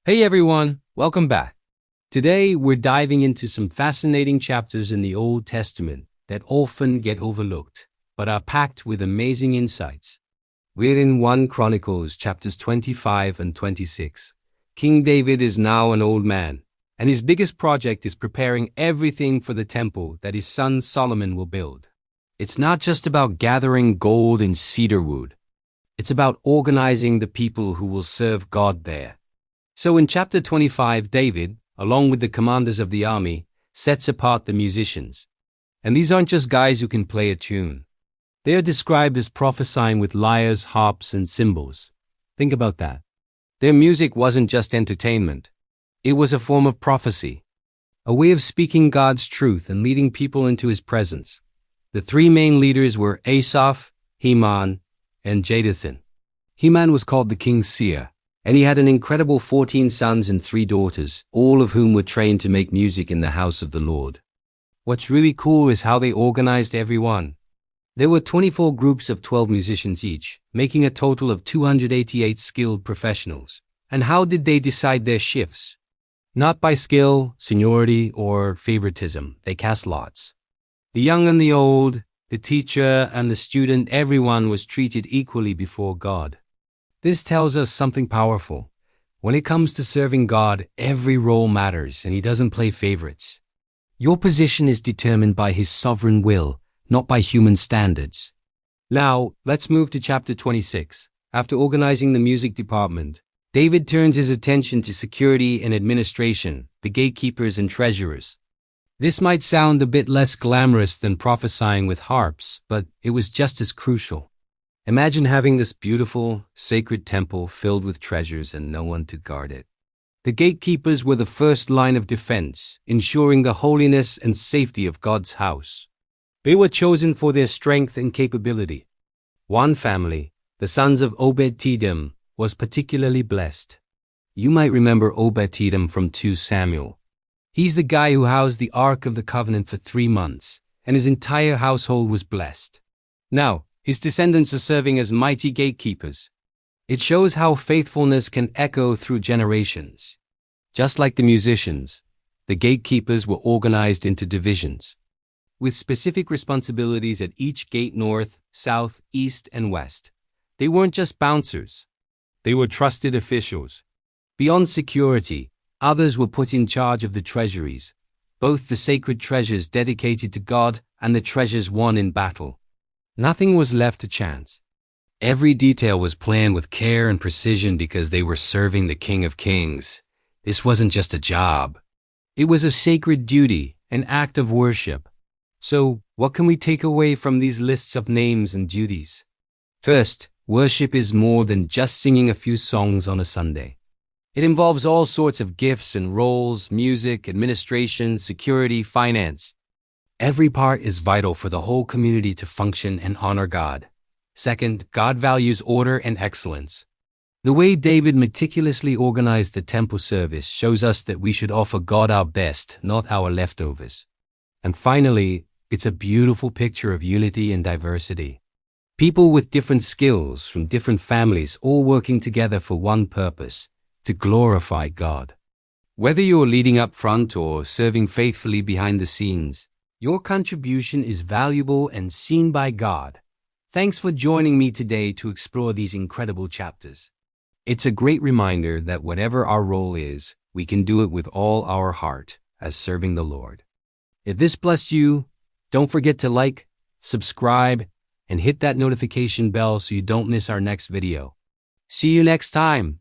Hey everyone, welcome back. Today we're diving into some fascinating chapters in the Old Testament that often get overlooked, but are packed with amazing insights. We're in 1 Chronicles chapters 25 and 26. King David is now an old man, and his biggest project is preparing everything for the temple that his son Solomon will build. It's not just about gathering gold and cedar wood. It's about organizing the people who will serve God there. So in chapter 25, David, along with the commanders of the army, sets apart the musicians. And these aren't just guys who can play a tune. They are described as prophesying with lyres, harps, and cymbals. Think about that. Their music wasn't just entertainment. It was a form of prophecy, a way of speaking God's truth and leading people into his presence. The three main leaders were Asaph, Heman, and Jeduthun. Heman was called the king's seer, and he had an incredible 14 sons and 3 daughters, all of whom were trained to make music in the house of the Lord. What's really cool is how they organized everyone. There were 24 groups of 12 musicians each, making a total of 288 skilled professionals. And how did they decide their shifts? Not by skill, seniority, or favoritism. They cast lots. The young and the old, the teacher and the student, everyone was treated equally before God. This tells us something powerful. When it comes to serving God, every role matters and he doesn't play favorites. Your position is determined by his sovereign will, not by human standards. Now, let's move to chapter 26. After organizing the music department, David turns his attention to security and administration, the gatekeepers and treasurers. This might sound a bit less glamorous than prophesying with harps, but it was just as crucial. Imagine having this beautiful, sacred temple filled with treasures and no one to guard it. The gatekeepers were the first line of defense, ensuring the holiness and safety of God's house. They were chosen for their strength and capability. One family, the sons of Obed-Edom, was particularly blessed. You might remember Obed-Edom from 2 Samuel. He's the guy who housed the Ark of the Covenant for 3 months, and his entire household was blessed. Now, his descendants are serving as mighty gatekeepers. It shows how faithfulness can echo through generations. Just like the musicians, the gatekeepers were organized into divisions, with specific responsibilities at each gate north, south, east, and west. They weren't just bouncers. They were trusted officials. Beyond security, others were put in charge of the treasuries, both the sacred treasures dedicated to God and the treasures won in battle. Nothing was left to chance. Every detail was planned with care and precision because they were serving the King of Kings. This wasn't just a job. It was a sacred duty, an act of worship. So, what can we take away from these lists of names and duties? First, worship is more than just singing a few songs on a Sunday. It involves all sorts of gifts and roles, music, administration, security, finance. Every part is vital for the whole community to function and honor God. Second, God values order and excellence. The way David meticulously organized the temple service shows us that we should offer God our best, not our leftovers. And finally, it's a beautiful picture of unity and diversity. People with different skills from different families all working together for one purpose, to glorify God. Whether you're leading up front or serving faithfully behind the scenes, your contribution is valuable and seen by God. Thanks for joining me today to explore these incredible chapters. It's a great reminder that whatever our role is, we can do it with all our heart as serving the Lord. If this blessed you, don't forget to like, subscribe, and hit that notification bell so you don't miss our next video. See you next time.